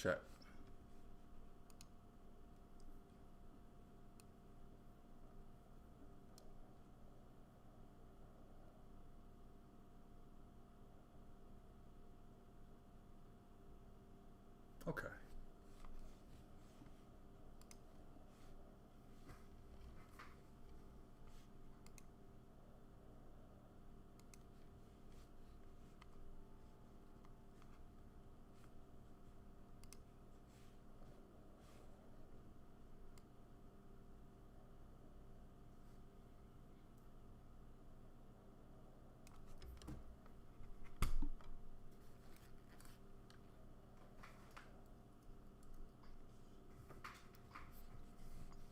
Check. Okay.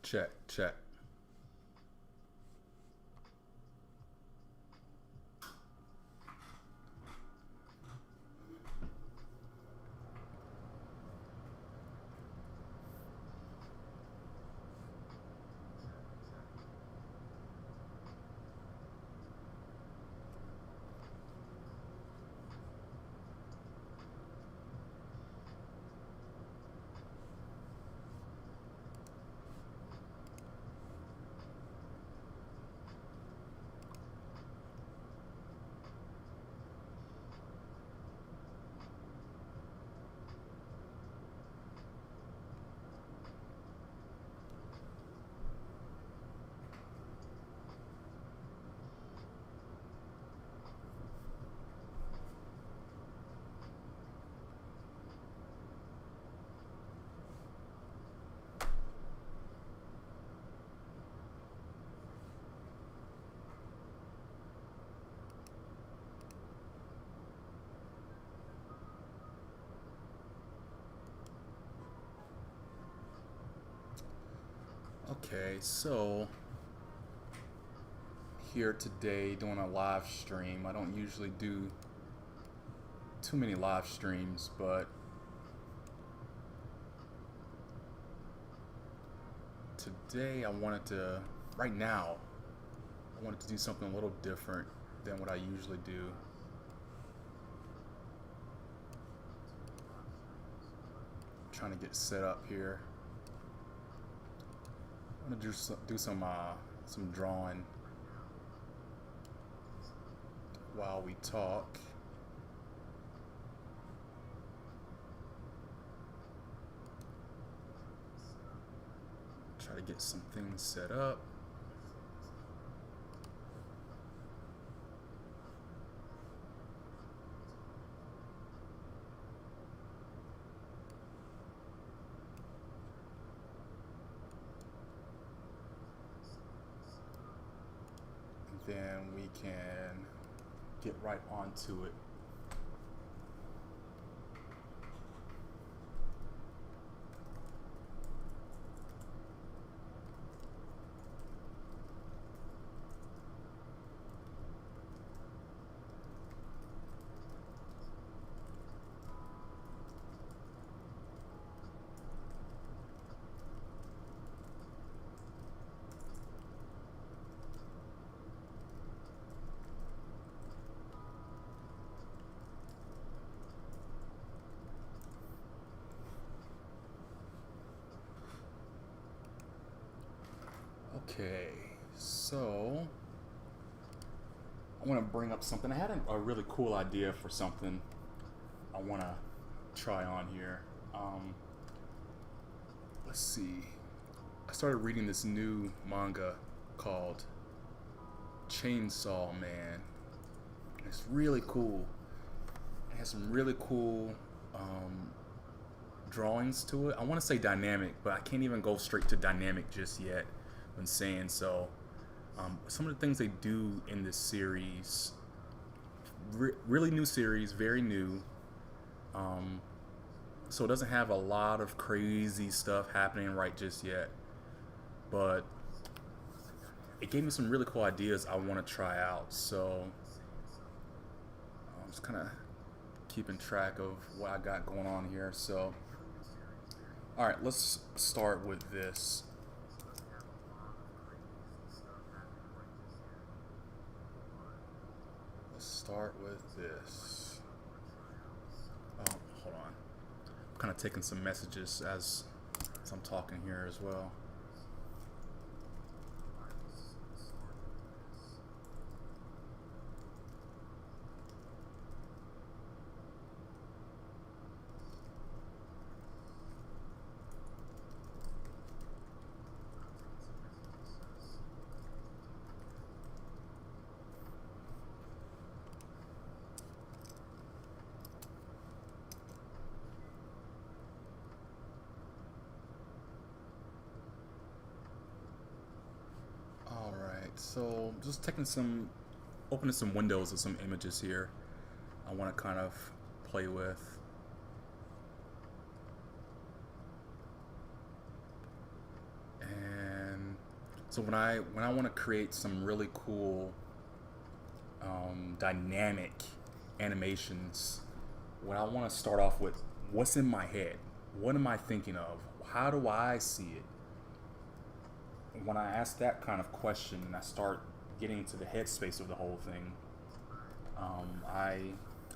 Check, check. Okay, so here today doing a live stream. I don't usually do too many live streams, but today right now, I wanted to do something a little different than what I usually do. I'm trying to get set up here. I'm gonna do some drawing while we talk. Try to get some things set up. Then we can get right onto it. Okay, so I want to bring up something. I had a really cool idea for something I want to try on here. Let's see. I started reading this new manga called Chainsaw Man. It's really cool. It has some really cool drawings to it. I want to say dynamic, but I can't even go straight to dynamic just yet when saying so. Some of the things they do in this series, really new series, very new. So it doesn't have a lot of crazy stuff happening right just yet, but it gave me some really cool ideas I want to try out. So I'm just kind of keeping track of what I got going on here. So, all right, let's start with this. Start with this. Oh, hold on. kind of taking some messages as I'm talking here as well. All right, so just opening some windows of some images here. I want to kind of play with. And so when I want to create some really cool dynamic animations, what I want to start off with, what's in my head? What am I thinking of? How do I see it? When I ask that kind of question and I start getting to the headspace of the whole thing, I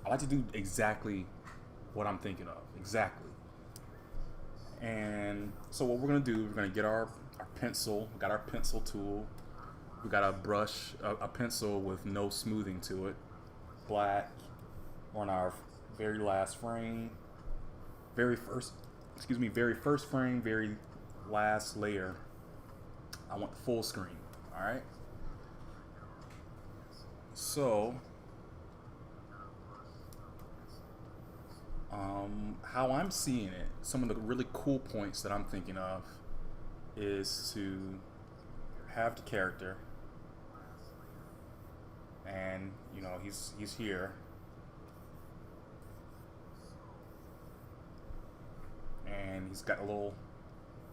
like to do exactly what I'm thinking of, exactly. And so what we're gonna do, we're gonna get our pencil. We got our pencil tool. We got a brush, a pencil with no smoothing to it, black. We're on our very last frame, very first frame, very last layer. I want the full screen. All right. So, how I'm seeing it, some of the really cool points that I'm thinking of is to have the character, and he's here, and he's got a little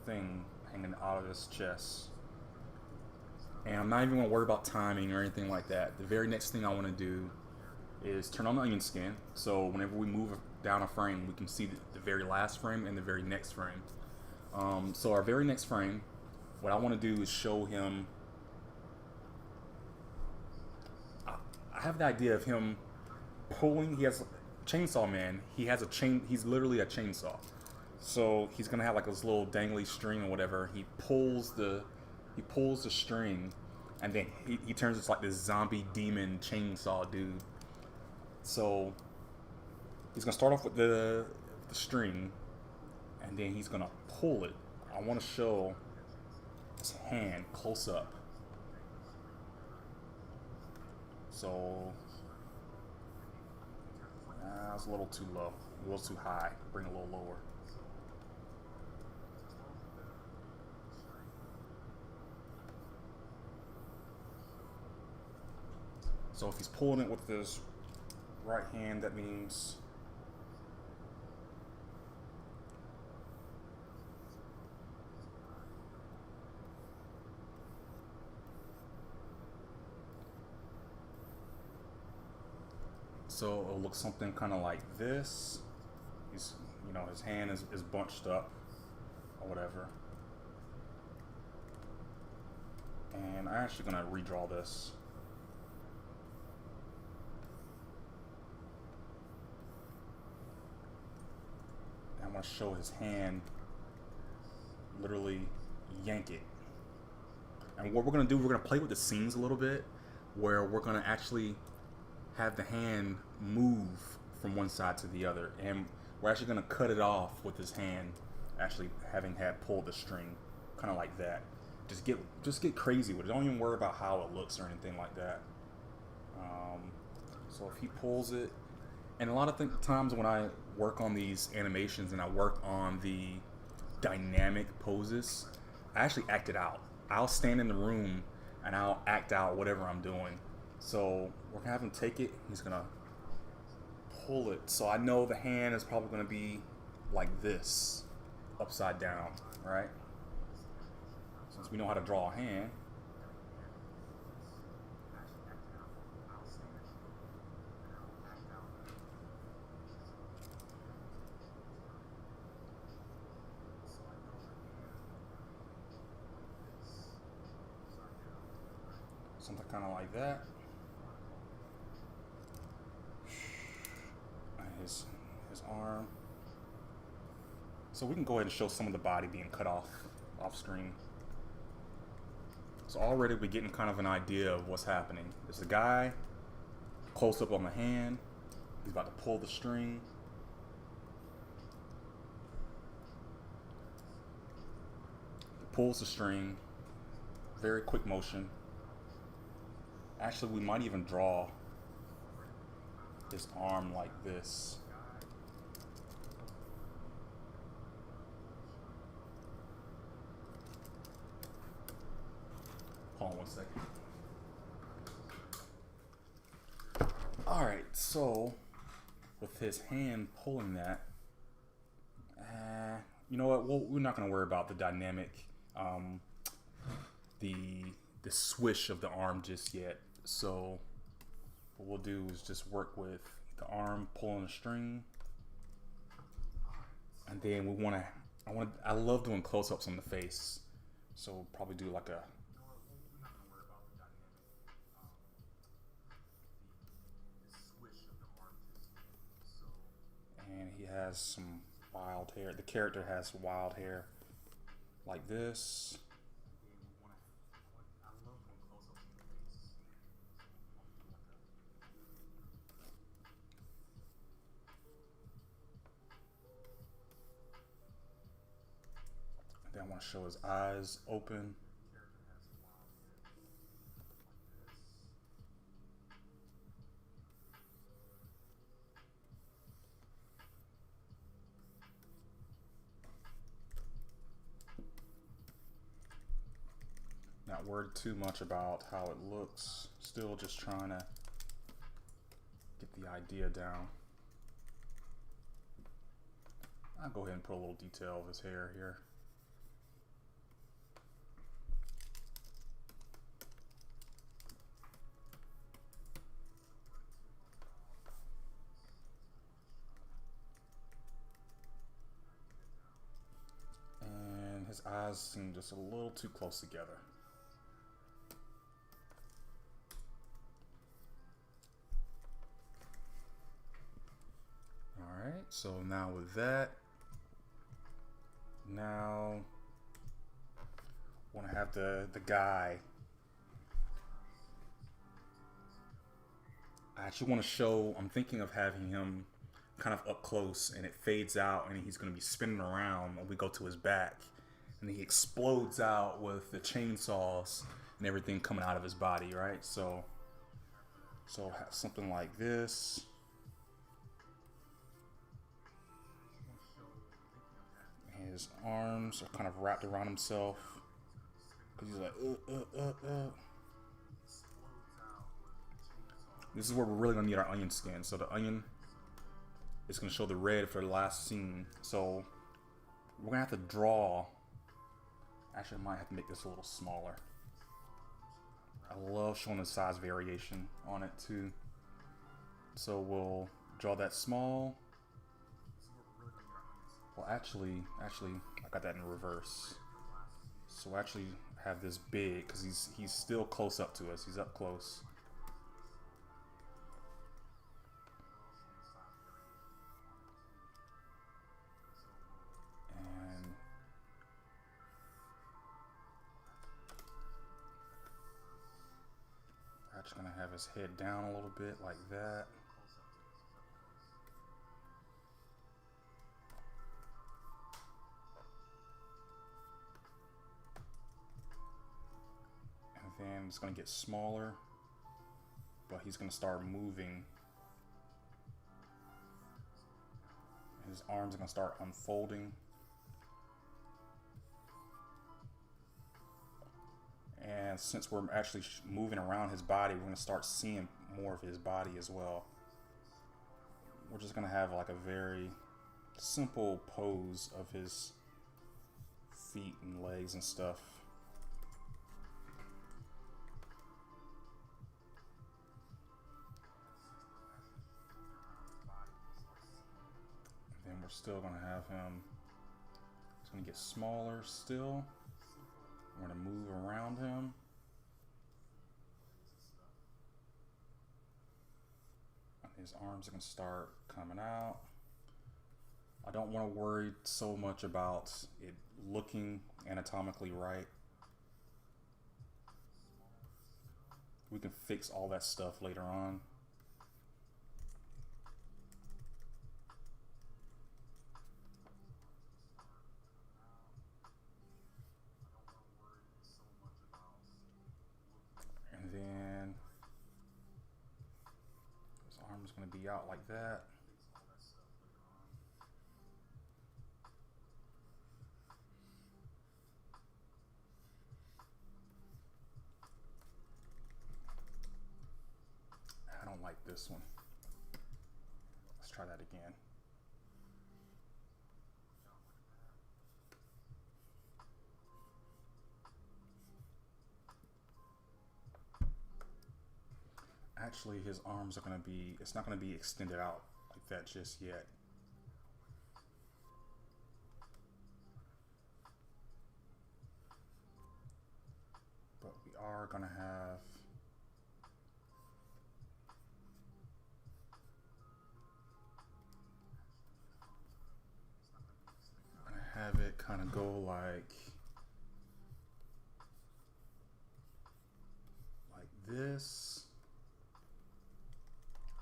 thing hanging out of his chest. And I'm not even going to worry about timing or anything like that. The very next thing I want to do is turn on the onion skin, so whenever we move down a frame, we can see the very last frame and the very next frame. So our very next frame, what I want to do is show him. I have the idea of him pulling. He has Chainsaw Man. He has a chain. He's literally a chainsaw. So he's gonna have like this little dangly string or whatever. He pulls the string, and then he turns into like this zombie demon chainsaw dude. So he's gonna start off with the string, and then he's gonna pull it. I want to show his hand close up. So it's a little too low, a little too high. Bring it a little lower. So if he's pulling it with his right hand, that means so it'll look something kind of like this. He's, his hand is bunched up or whatever. And I'm actually gonna redraw this. I want to show his hand literally yank it. And what we're going to do, we're going to play with the scenes a little bit, where we're going to actually have the hand move from one side to the other. And we're actually going to cut it off with his hand actually having had pulled the string, kind of like that. Just get crazy with it. Don't even worry about how it looks or anything like that. So if he pulls it, and a lot of times when I work on these animations and I work on the dynamic poses, I actually act it out. I'll stand in the room and I'll act out whatever I'm doing. So we're gonna have him take it. He's gonna pull it. So I know the hand is probably gonna be like this, upside down, right? Since we know how to draw a hand. Something kind of like that. And his arm. So we can go ahead and show some of the body being cut off screen. So already we're getting kind of an idea of what's happening. There's a guy, close up on the hand. He's about to pull the string. He pulls the string. Very quick motion. Actually, we might even draw his arm like this. Hold on one second. Alright, so with his hand pulling that, you know what? We're not going to worry about the dynamic, the swish of the arm just yet. So what we'll do is just work with the arm pulling the string, and then I love doing close-ups on the face. So we'll probably do like a and he has some wild hair. The character has wild hair like this. And then I want to show his eyes open. Not worried too much about how it looks. Still just trying to get the idea down. I'll go ahead and put a little detail of his hair here. And his eyes seem just a little too close together. Alright, so now with that, now I want to have the guy. I actually want to show, I'm thinking of having him kind of up close, and it fades out and he's going to be spinning around when we go to his back, and he explodes out with the chainsaws and everything coming out of his body, right? So have something like this. His arms are kind of wrapped around himself because he's like, This is where we're really gonna need our onion skin. So the onion is gonna show the red for the last scene. So we're gonna have to draw. Actually, I might have to make this a little smaller. I love showing the size variation on it too. So we'll draw that small. Well, actually, I got that in reverse. So we'll actually have this big because he's still close up to us. He's up close. And we're actually gonna have his head down a little bit like that. And it's going to get smaller, but he's going to start moving. His arms are going to start unfolding. And since we're actually moving around his body, we're going to start seeing more of his body as well. We're just going to have like a very simple pose of his feet and legs and stuff. We're still going to have him, he's going to get smaller still. We're going to move around him. And his arms are going to start coming out. I don't want to worry so much about it looking anatomically right. We can fix all that stuff later on. And then his arm is going to be out like that. I don't like this one. Let's try that again. Actually, his arms are going to be, it's not going to be extended out like that just yet. But we are going to have it kind of go like this.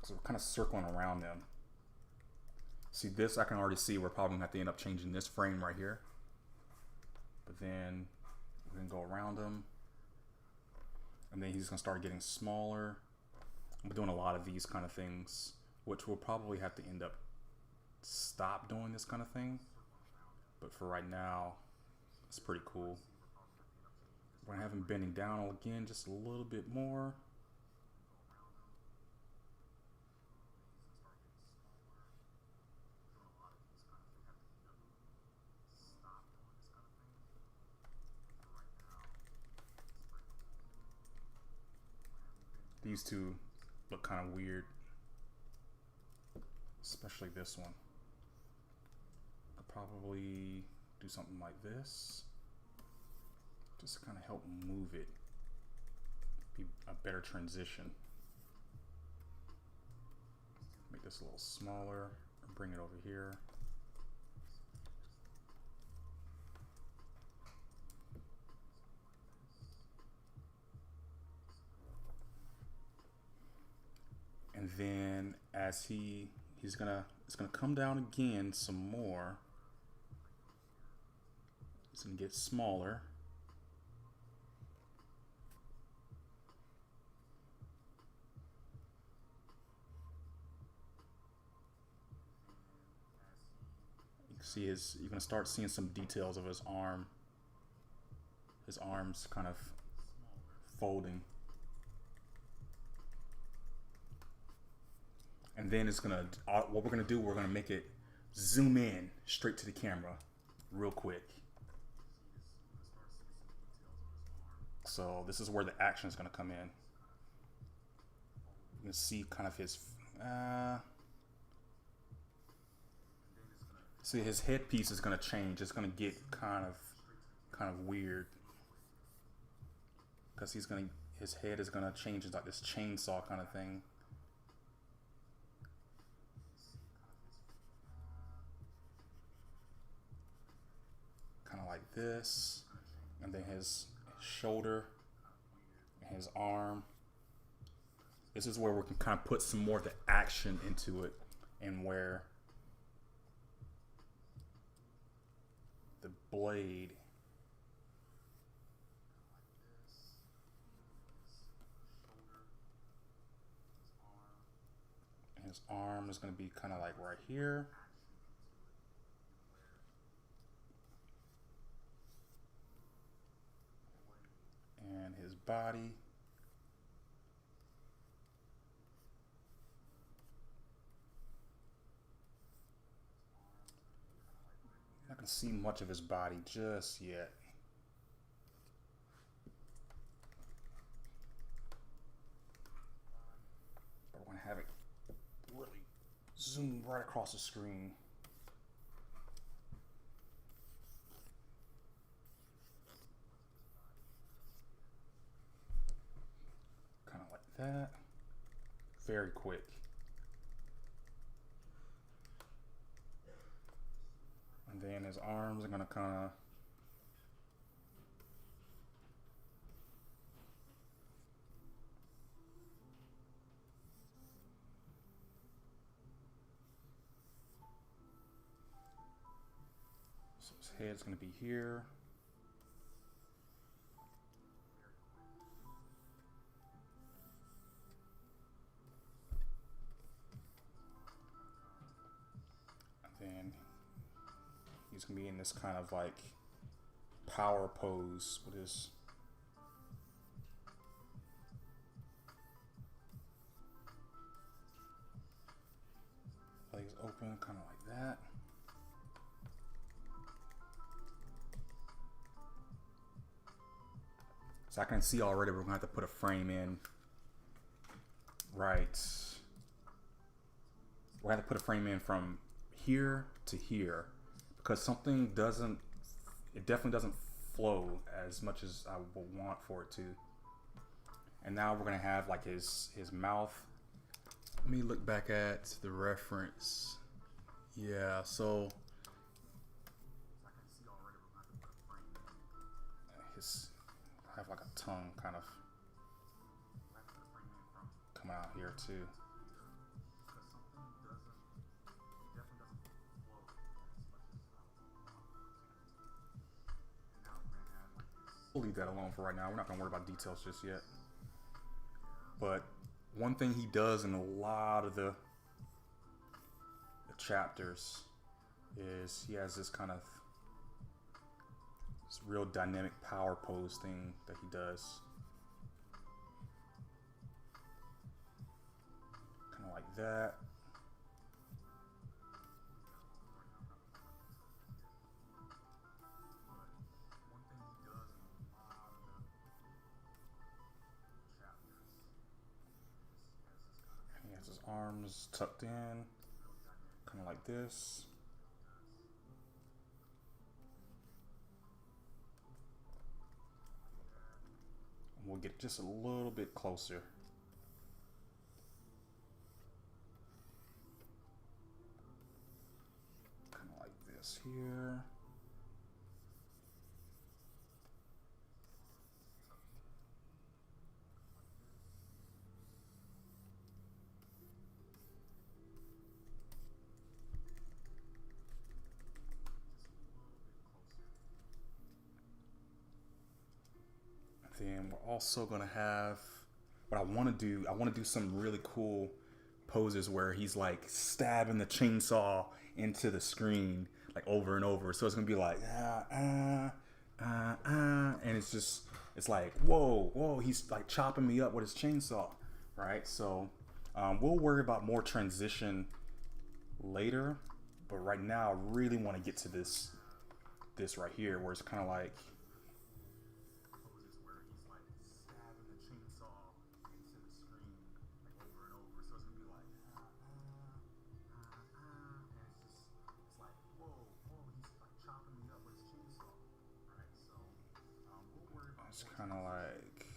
So we're kind of circling around them. See this, I can already see we're probably gonna have to end up changing this frame right here. But then we're gonna go around him. And then he's gonna start getting smaller. I'm doing a lot of these kind of things, which we'll probably have to end up stop doing this kind of thing. But for right now, it's pretty cool. We're gonna have him bending down again just a little bit more. These two look kind of weird, especially this one. I'll probably do something like this, just to kind of help move it, be a better transition. Make this a little smaller, bring it over here. And then as it's gonna come down again some more. It's gonna get smaller. You can see you're gonna start seeing some details of his arm. His arm's kind of folding. And then it's gonna, what we're gonna do, we're gonna make it zoom in straight to the camera real quick. So this is where the action is gonna come in. You can see kind of his, see his headpiece is gonna change. It's gonna get kind of weird. Because his head is gonna change into like this chainsaw kind of thing. Kind of like this, and then his shoulder, and his arm. This is where we can kind of put some more of the action into it, and where the blade, and his arm is going to be kind of like right here. And his body. I'm not going to see much of his body just yet. But we're going to have it really zoom right across the screen. Kind of like that. Very quick. And then his arms are gonna kind of so his head's gonna be here. And then he's gonna be in this kind of like power pose with his legs open, kind of like that. So I can see already we're gonna have to put a frame in. Right. We're gonna have to put a frame in from here to here because something doesn't, it definitely doesn't flow as much as I would want for it to. And now we're gonna have like his mouth. Let me look back at the reference. Yeah, so his have like a tongue kind of coming out here too. We'll leave that alone for right now. We're not gonna worry about details just yet. But one thing he does in a lot of the chapters is he has this kind of this real dynamic power pose thing that he does. Kind of like that. He has his arms tucked in, kind of like this. And we'll get just a little bit closer. Kind of like this here. Then we're also gonna have what I want to do. I want to do some really cool poses where he's like stabbing the chainsaw into the screen like over and over. So it's gonna be like and it's just it's like whoa, he's like chopping me up with his chainsaw, right? So we'll worry about more transition later, but right now I really want to get to this right here where it's kind of like. It's kind of like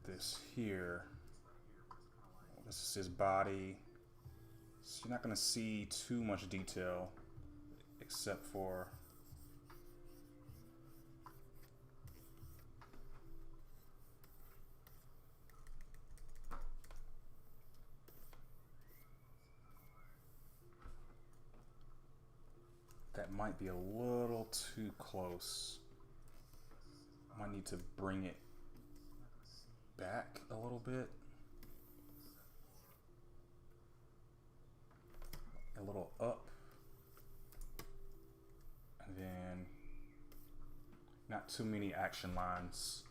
this here. This is his body. So you're not going to see too much detail except for that might be a little too close. Might need to bring it back a little bit. A little up. And then not too many action lines.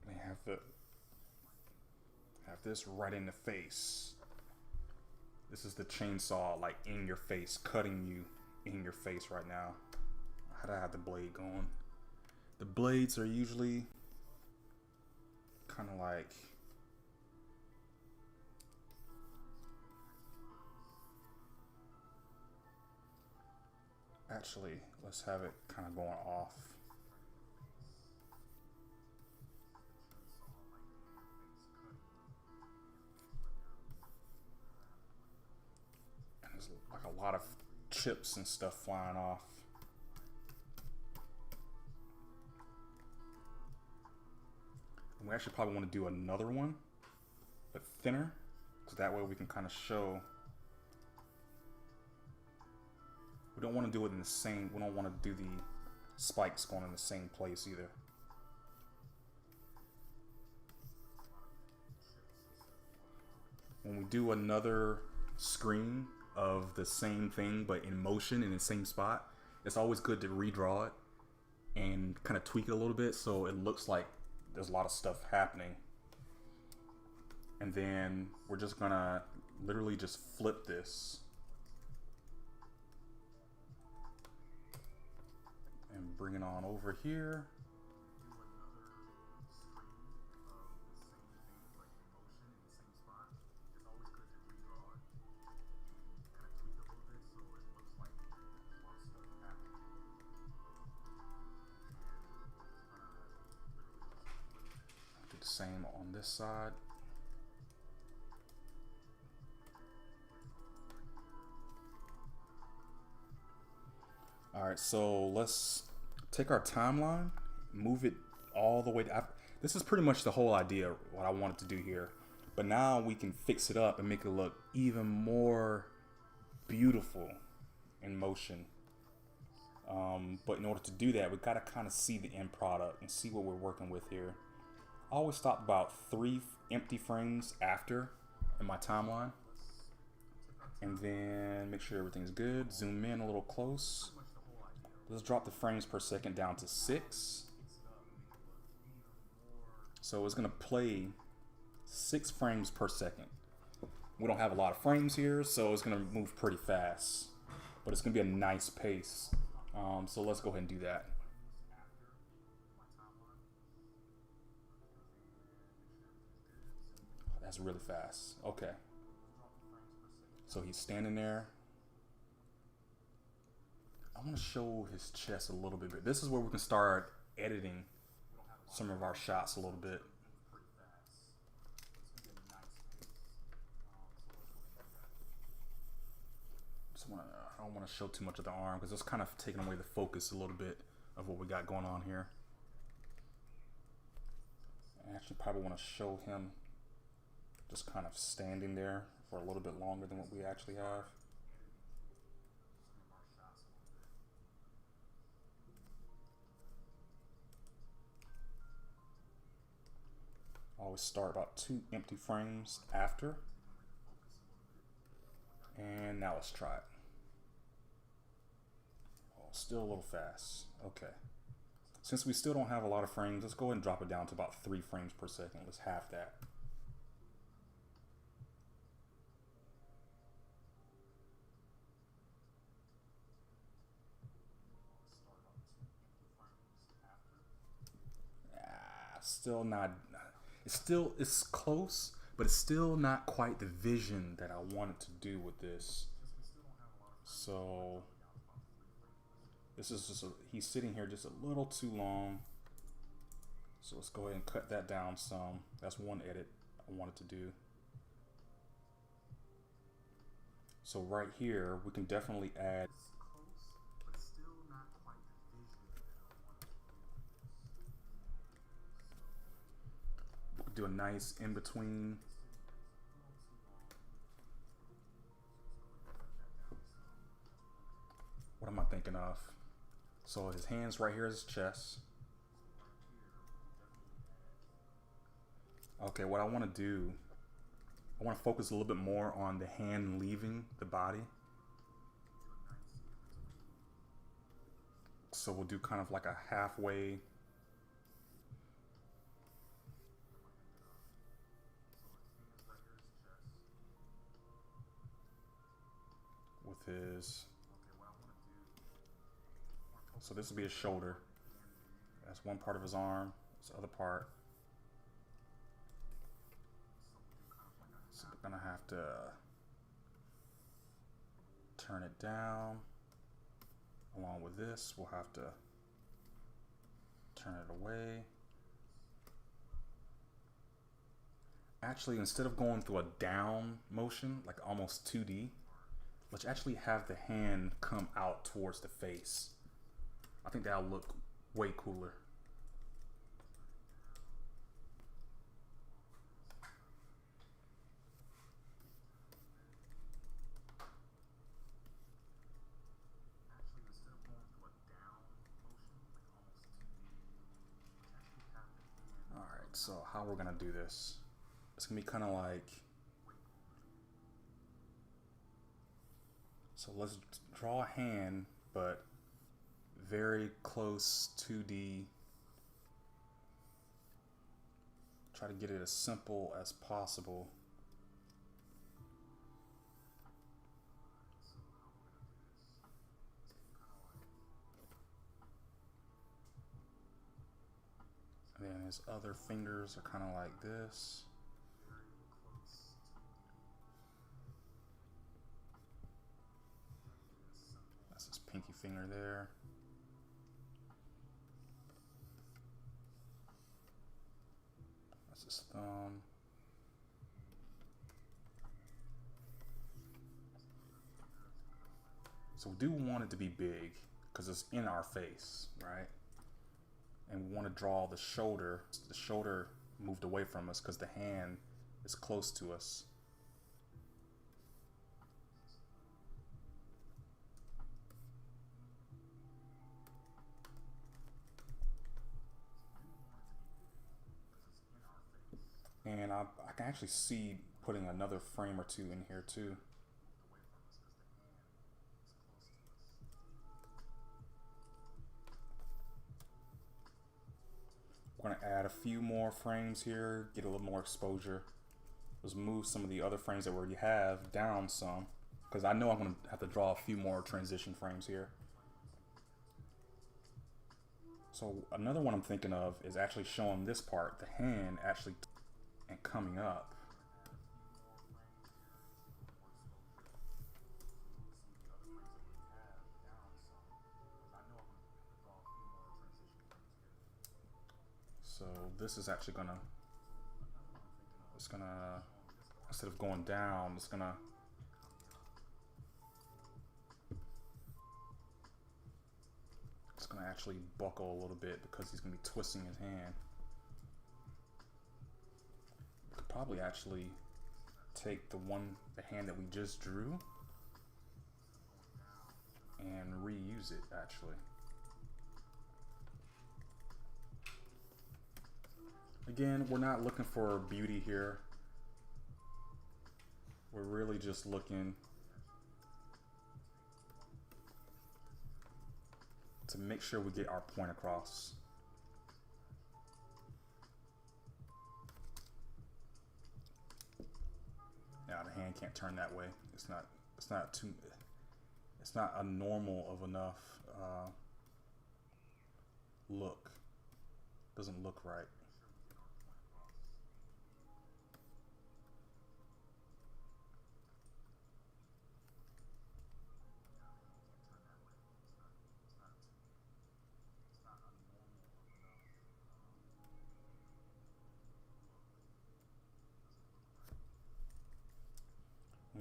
We have this right in the face. This is the chainsaw like in your face, cutting you in your face right now. How do I have the blade going? The blades are usually kind of like actually, let's have it kind of going off. There's like a lot of chips and stuff flying off. And we actually probably want to do another one, but thinner, because that way we can kind of show. We don't want to do it in the same, we don't want to do the spikes going in the same place either. When we do another screen of the same thing but in motion in the same spot, it's always good to redraw it and kind of tweak it a little bit so it looks like there's a lot of stuff happening. And then we're just gonna literally just flip this and bring it on over here. Do the same on this side. Alright, so let's take our timeline, move it all the way to... This is pretty much the whole idea, what I wanted to do here. But now we can fix it up and make it look even more beautiful in motion. But in order to do that, we got to kind of see the end product and see what we're working with here. I always stop about 3 empty frames after in my timeline. And then make sure everything's good. Zoom in a little close. Let's drop the frames per second down to 6. So it's gonna play 6 frames per second. We don't have a lot of frames here, so it's gonna move pretty fast. But it's gonna be a nice pace. So let's go ahead and do that. That's really fast. Okay. So he's standing there. I want to show his chest a little bit. This is where we can start editing some of our shots a little bit. I don't want to show too much of the arm because it's kind of taking away the focus a little bit of what we got going on here. I actually probably want to show him just kind of standing there for a little bit longer than what we actually have. Always start about 2 empty frames after. And now let's try it. Oh, still a little fast. Okay. Since we still don't have a lot of frames, let's go ahead and drop it down to about 3 frames per second. Let's half that. Still not, it's close, but it's still not quite the vision that I wanted to do with this. So this is just he's sitting here just a little too long. So let's go ahead and cut that down some. That's one edit I wanted to do. So right here, we can definitely add. Do a nice in between. What am I thinking of? So his hands right here is his chest. Okay, what I want to do, I want to focus a little bit more on the hand leaving the body. So we'll do kind of like a halfway. With his, so this will be his shoulder. That's one part of his arm. This other part. So we're gonna have to turn it down. Along with this, we'll have to turn it away. Actually, instead of going through a down motion, like almost 2D, let's actually have the hand come out towards the face. I think that'll look way cooler. Alright, so how we're gonna do this? It's gonna be kind of like, so let's draw a hand, but very close 2D. Try to get it as simple as possible. And then his other fingers are kind of like this. That's his pinky finger there. That's his thumb. So we do want it to be big because it's in our face, right? And we want to draw the shoulder moved away from us because the hand is close to us. And I can actually see putting another frame or two in here too. We're going to add a few more frames here, get a little more exposure. Let's move some of the other frames that we already have down some, because I know I'm going to have to draw a few more transition frames here. So another one I'm thinking of is actually showing this part, the hand actually and coming up. So this is actually gonna, instead of going down, it's gonna actually buckle a little bit because he's gonna be twisting his hand. We could probably actually take the hand that we just drew and reuse it actually. Again, we're not looking for beauty here. We're really just looking to make sure we get our point across. Now the hand can't turn that way. It's not a normal of enough look. Doesn't look right.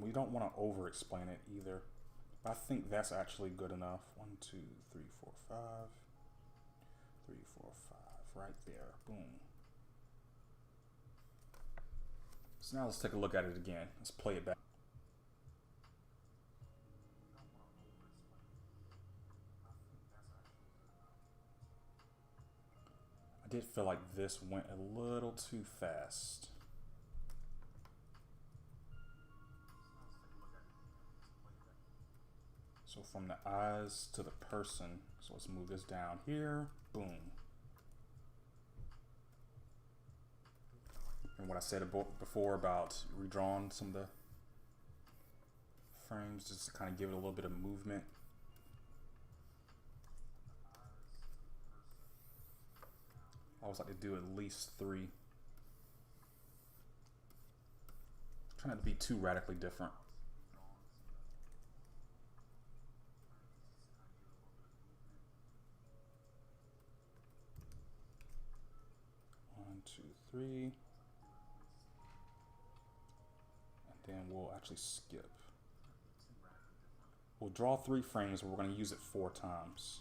We don't want to over explain it either. I think that's actually good enough. 1, 2, 3, 4, 5. 3, 4, 5. Right there. Boom. So now let's take a look at it again. Let's play it back. I did feel like this went a little too fast. So from the eyes to the person, so let's move this down here, boom. And what I said before about redrawing some of the frames, just to kind of give it a little bit of movement. I always like to do at least 3. Trying not to be too radically different. One, 2, 3. And then we'll actually skip. We'll draw 3 frames, but we're going to use it 4 times.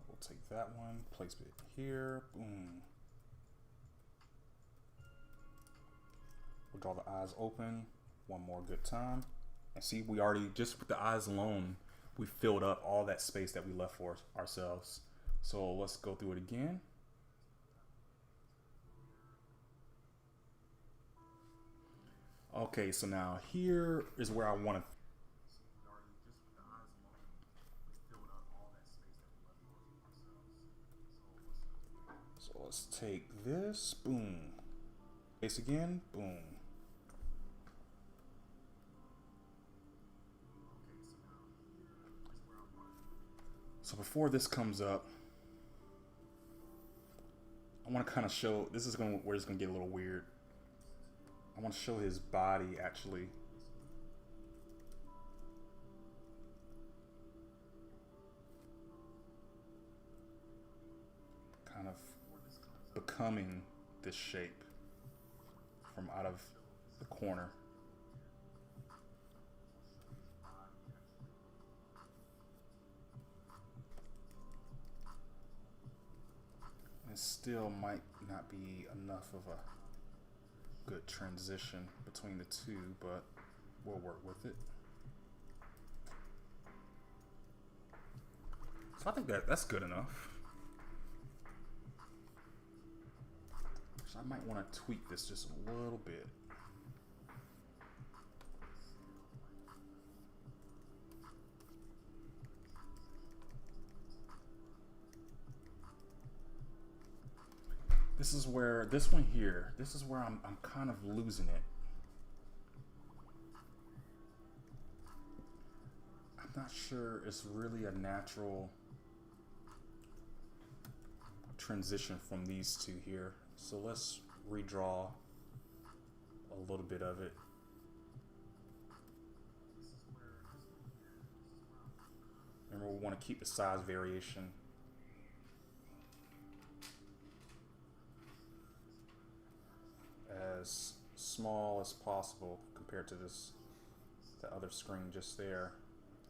We'll take that one, place it here, boom. We'll draw the eyes open one more good time. And see, we already, just with the eyes alone, we filled up all that space that we left for ourselves. So let's go through it again. Okay, so now here is where I want to. So let's take this, boom. Face again, boom. So before this comes up, I want to kind of show, this is going where it's going to get a little weird. I want to show his body actually. Kind of becoming this shape from out of the corner. It still might not be enough of a good transition between the two, but we'll work with it. So I think that's good enough. So I might want to tweak this just a little bit. This is where, this one here, this is where I'm kind of losing it. I'm not sure it's really a natural transition from these two here. So let's redraw a little bit of it. Remember, we want to keep the size variation. As small as possible compared to this, the other screen just there,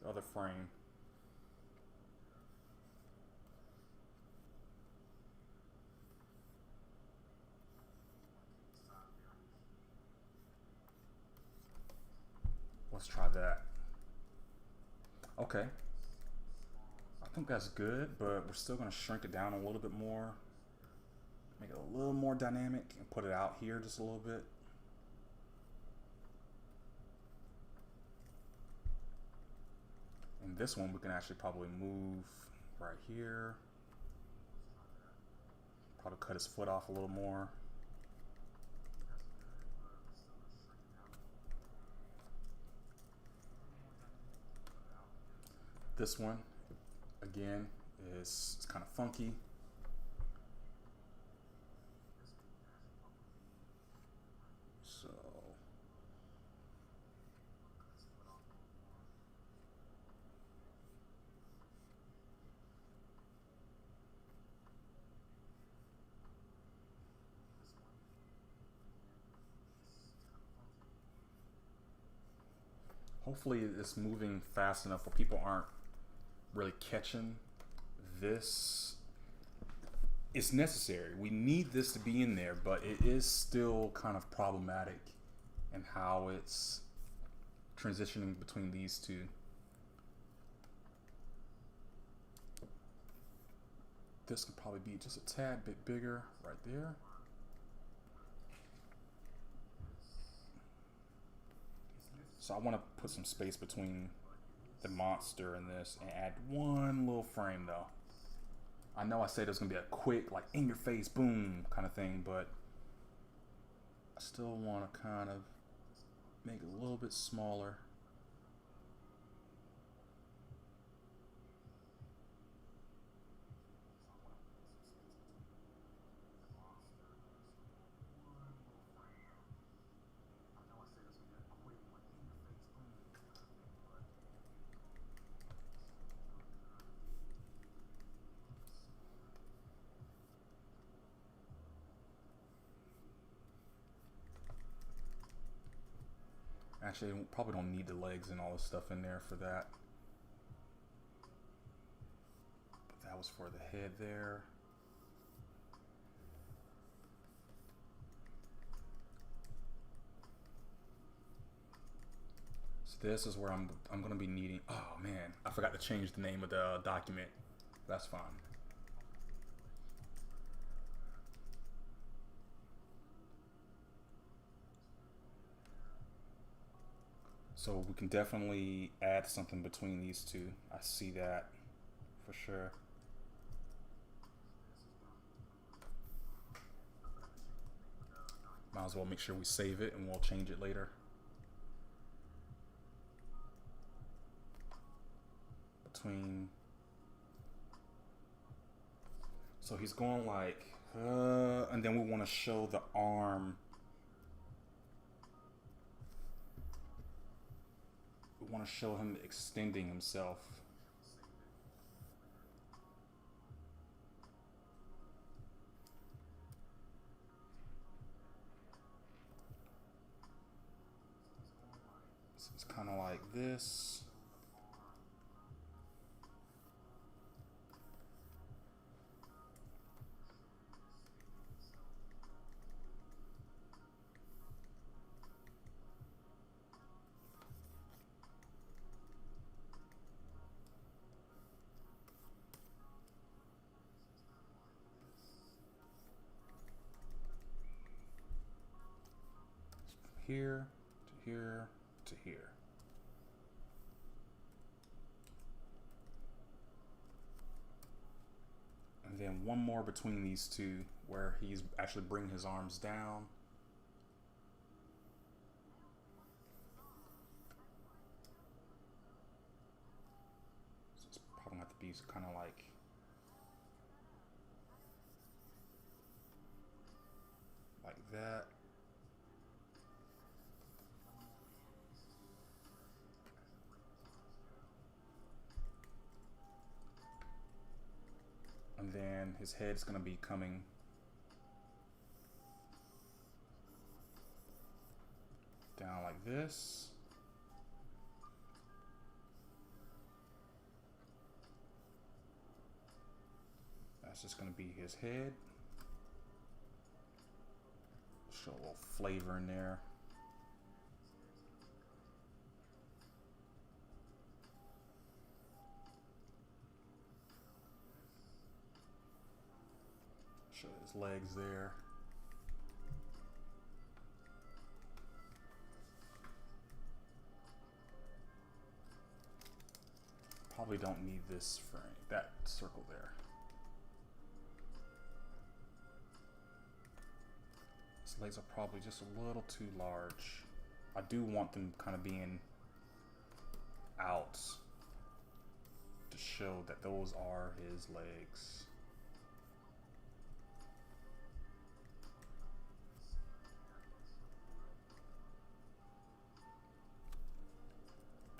the other frame. Let's try that. Okay. I think that's good, but we're still going to shrink it down a little bit more. Make it a little more dynamic and put it out here just a little bit. And this one we can actually probably move right here. Probably cut his foot off a little more. This one, again, is kind of funky. So hopefully it's moving fast enough where people aren't really catching this. It's necessary. We need this to be in there, but it is still kind of problematic in how it's transitioning between these two. This could probably be just a tad bit bigger right there. So I want to put some space between the monster and this and add one little frame though. I know I said it was gonna be a quick, like in your face, boom kind of thing, but I still want to kind of make it a little bit smaller. Actually, probably don't need the legs and all this stuff in there for that. But that was for the head there. So this is where I'm gonna be needing. Oh man, I forgot to change the name of the document. That's fine. So we can definitely add something between these two. I see that for sure. Might as well make sure we save it and we'll change it later. Between. So he's going like, and then we want to show the arm. We want to show him extending himself. So it's kind of like this. Here to here to here. And then one more between these two where he's actually bringing his arms down. So it's probably going to have to be kind of like that. And then his head's going to be coming down like this. That's just going to be his head. Show a little flavor in there. Show his legs there. Probably don't need this frame, that circle there. His legs are probably just a little too large. I do want them kind of being out to show that those are his legs.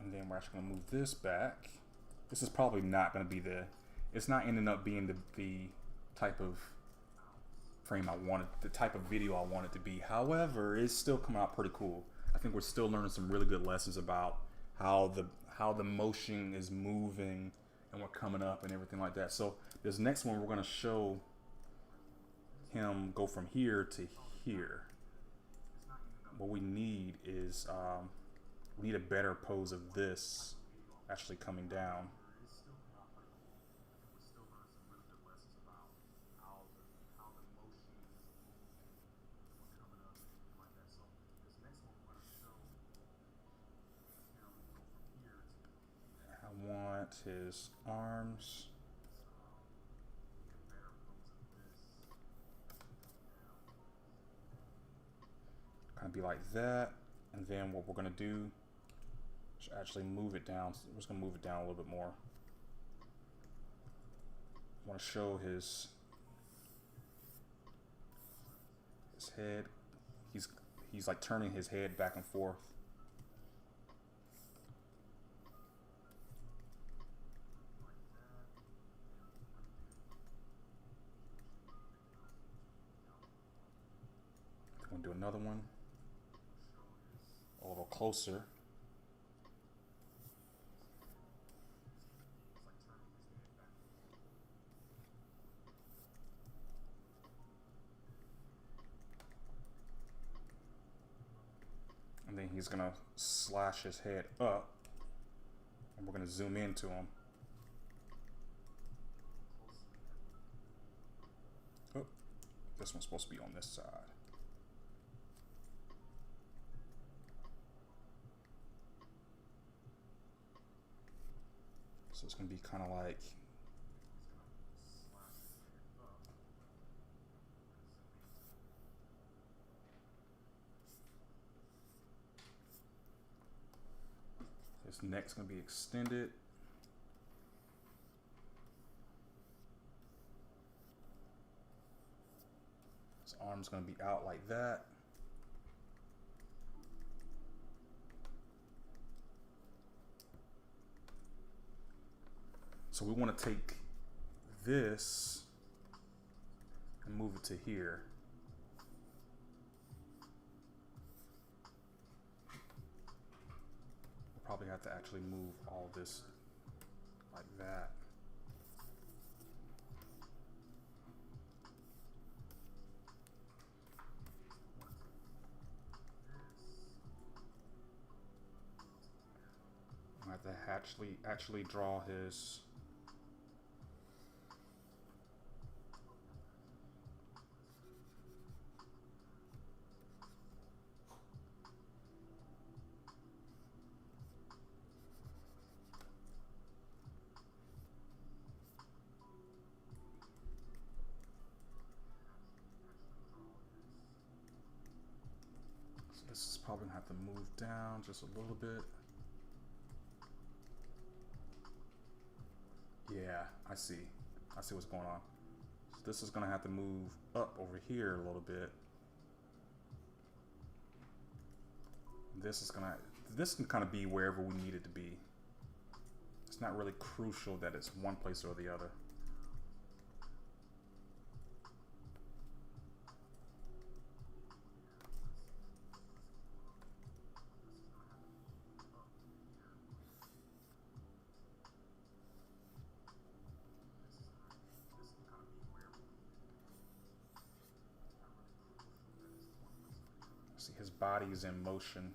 And then we're actually going to move this back. This is probably not going to be it's not ending up being the type of frame I wanted, the type of video I want it to be. However, it's still coming out pretty cool. I think we're still learning some really good lessons about how the motion is moving and we're coming up and everything like that. So this next one, we're going to show him go from here to here. What we need is we need a better pose of this actually coming down. I want his arms. Kind of be like that. And then what we're going to do is actually move it down. We're just going to move it down a little bit more. I want to show his head. He's like turning his head back and forth. I'm going to do another one. A little closer. And then he's gonna slash his head up, and we're gonna zoom into him. Oh, this one's supposed to be on this side. So it's gonna be kind of like his neck's gonna be extended. His arm's gonna be out like that. So we want to take this and move it to here. We'll probably have to actually move all this like that. I have to actually draw his this is probably gonna have to move down just a little bit. Yeah, I see what's going on. So this is gonna have to move up over here a little bit. This can kind of be wherever we need it to be. It's not really crucial that it's one place or the other. See, his body is in motion.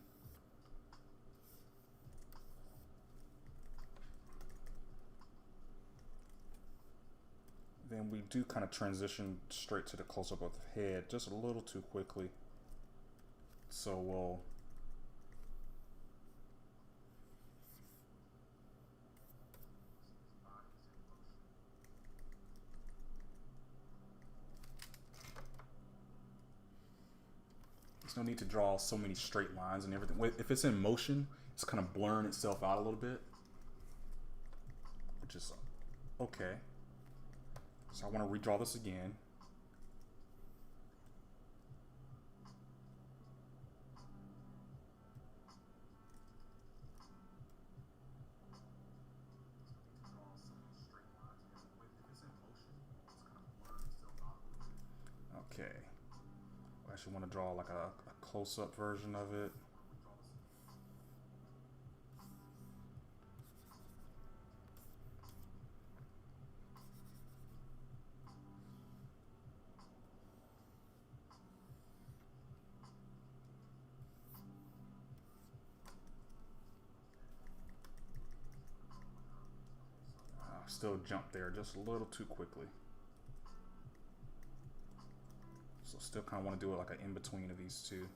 Then we do kind of transition straight to the close-up of the head just a little too quickly. So we'll there's no need to draw so many straight lines and everything. If it's in motion, it's kind of blurring itself out a little bit, which is okay. So I want to redraw this again. Okay. I actually want to draw like a close-up version of it. Still jumped there just a little too quickly. So still kind of want to do it like an in-between of these two.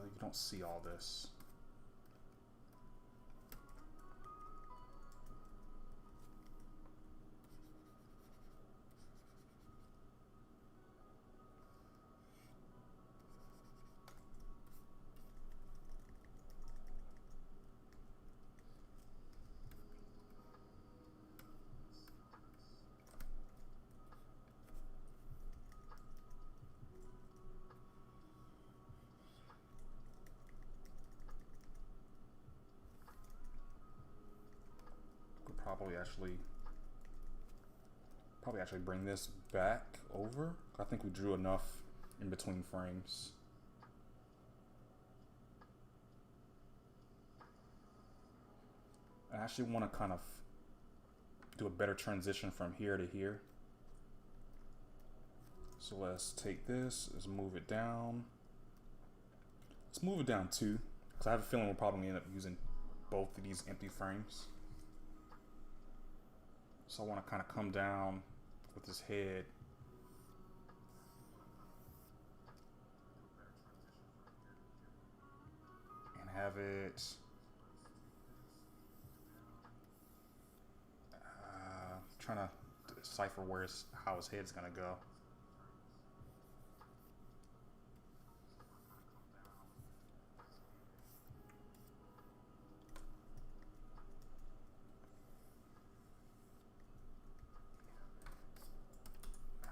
You don't see all this. probably actually bring this back over. I think we drew enough in between frames. I actually want to kind of do a better transition from here to here. So let's take this, let's move it down. Let's move it down too, because I have a feeling we'll probably end up using both of these empty frames. So I want to kind of come down with his head. And have it trying to decipher how his head's gonna go.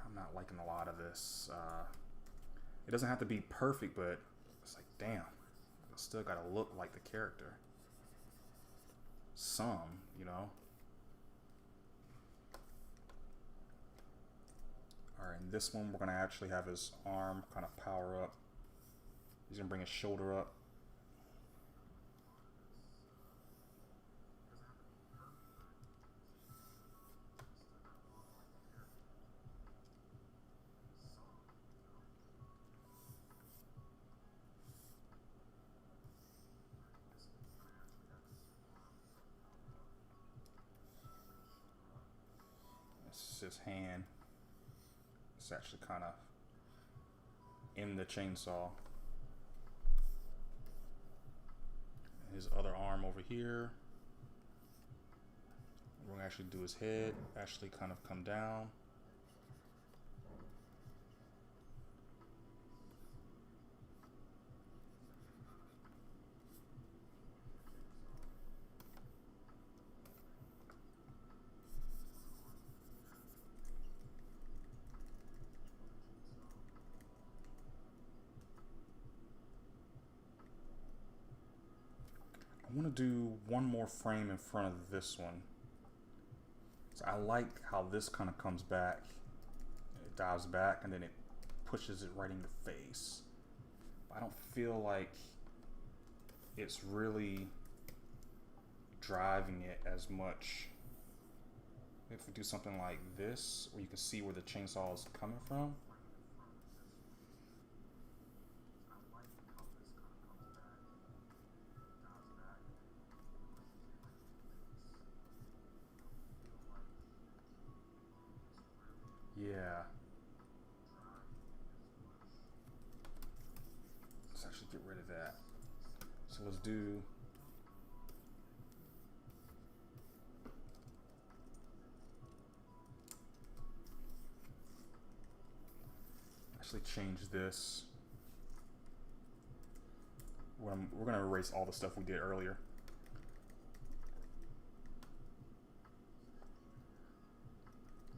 I'm not liking a lot of this. It doesn't have to be perfect, but it's like, damn, it's still gotta look like the character. Some, you know. Alright, in this one, we're going to actually have his arm kind of power up. He's going to bring his shoulder up. This is his hand. It's actually kind of in the chainsaw. His other arm over here. We're gonna actually do his head, actually kind of come down. I want to do one more frame in front of this one. So I like how this kind of comes back. It dives back and then it pushes it right in the face. I don't feel like it's really driving it as much. If we do something like this, where you can see where the chainsaw is coming from. Yeah. Let's actually get rid of that. So let's do actually change this. We're gonna erase all the stuff we did earlier.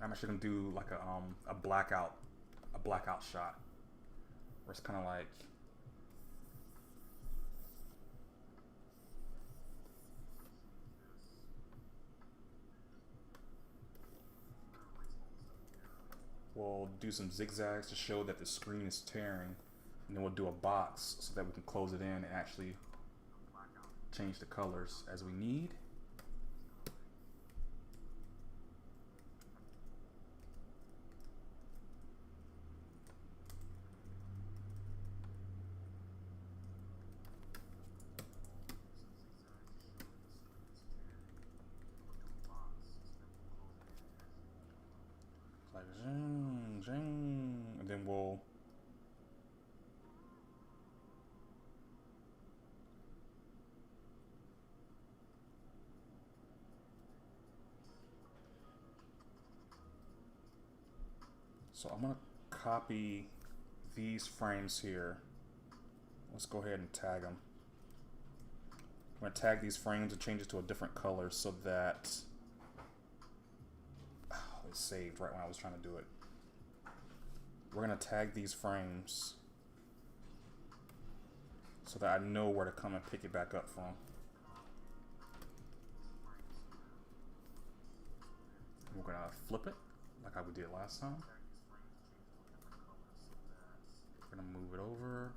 I'm actually gonna do like a blackout shot, where it's kind of like we'll do some zigzags to show that the screen is tearing, and then we'll do a box so that we can close it in and actually change the colors as we need. Like zing, zing, and then we'll so I'm gonna copy these frames here. Let's go ahead and tag them. I'm gonna tag these frames and change it to a different color so that it saved right when I was trying to do it. We're gonna tag these frames so that I know where to come and pick it back up from. we're gonna flip it like how we did last time. We're gonna move it over.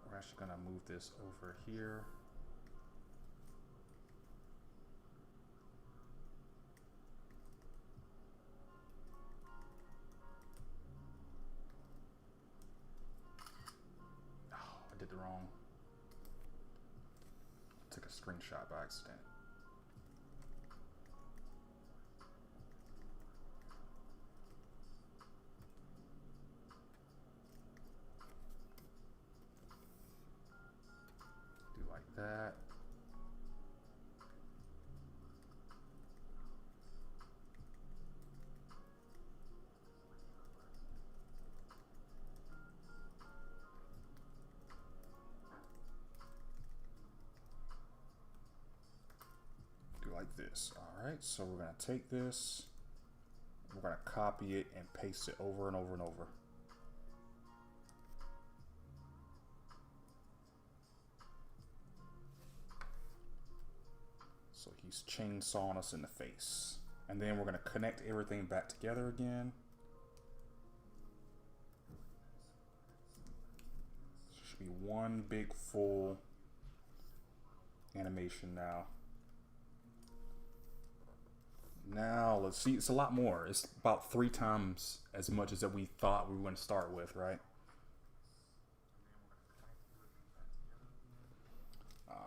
We're actually gonna move this over here. Did the wrong. Took a screenshot by accident. Do like that. Like this. All right, so we're gonna take this, we're gonna copy it and paste it over and over and over. So he's chainsawing us in the face. And then we're gonna connect everything back together again. So it should be one big full animation now. Now, let's see, it's a lot more. It's about 3 times as much as that we thought we were going to start with, right?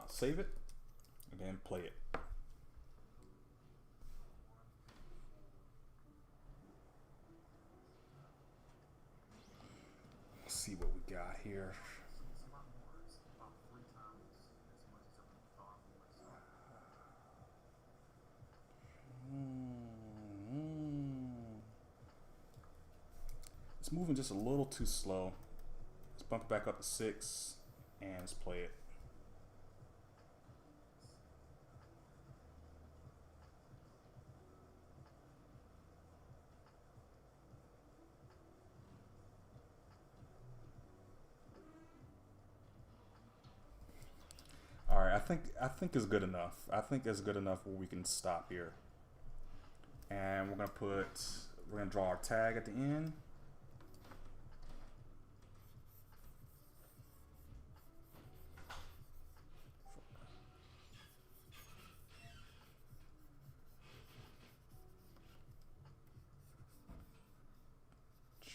Save it, and then play it. Let's see what we got here. It's moving just a little too slow. Let's bump it back up to 6 and let's play it. All right, I think it's good enough. I think it's good enough where we can stop here. And we're gonna draw our tag at the end.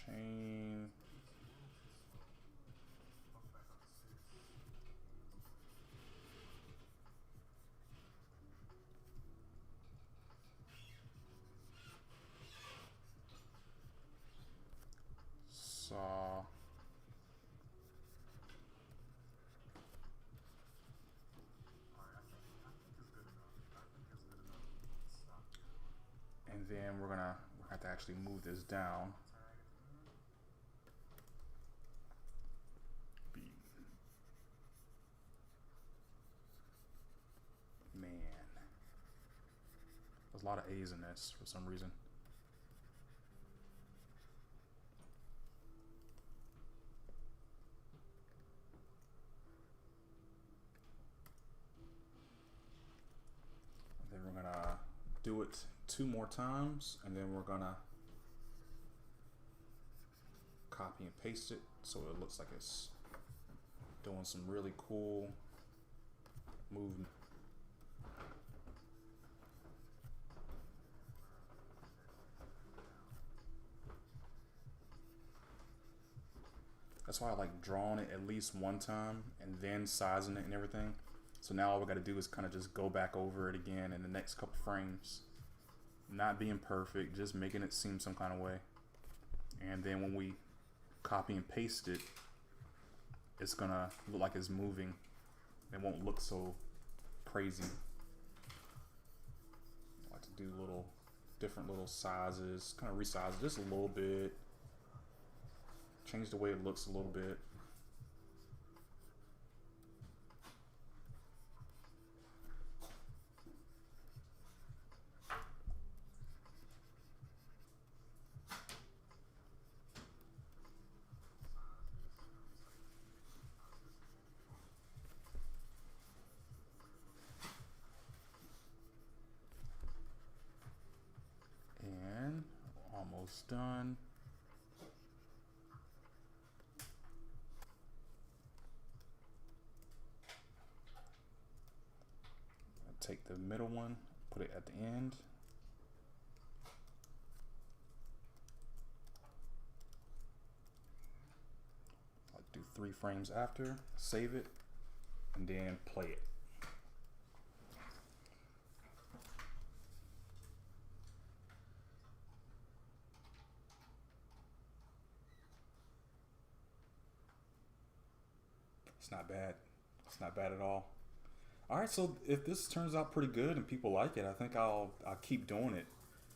Chain. Saw. And then we're gonna have to actually move this down. Man, there's a lot of A's in this for some reason. And then we're gonna do it 2 more times, and then we're gonna copy and paste it so it looks like it's doing some really cool movement. That's why I like drawing it at least 1 time and then sizing it and everything. So now all we got to do is kind of just go back over it again in the next couple frames. Not being perfect, just making it seem some kind of way. And then when we copy and paste it, it's gonna look like it's moving. It won't look so crazy. I like to do different little sizes, kind of resize it just a little bit. Change the way it looks a little bit. almost done. I'll take the middle one, put it at the end. I'll do 3 frames after, save it, and then play it. It's not bad. It's not bad at all. All right, so if this turns out pretty good and people like it, I think I'll keep doing it.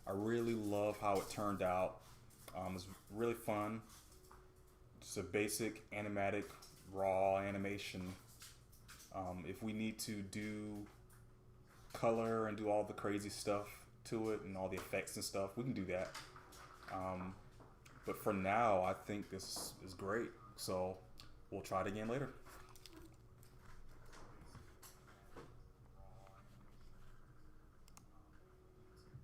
I really love how it turned out. It's really fun. Just a basic animatic raw animation. If we need to do color and do all the crazy stuff to it and all the effects and stuff, we can do that. But for now, I think this is great. So we'll try it again later.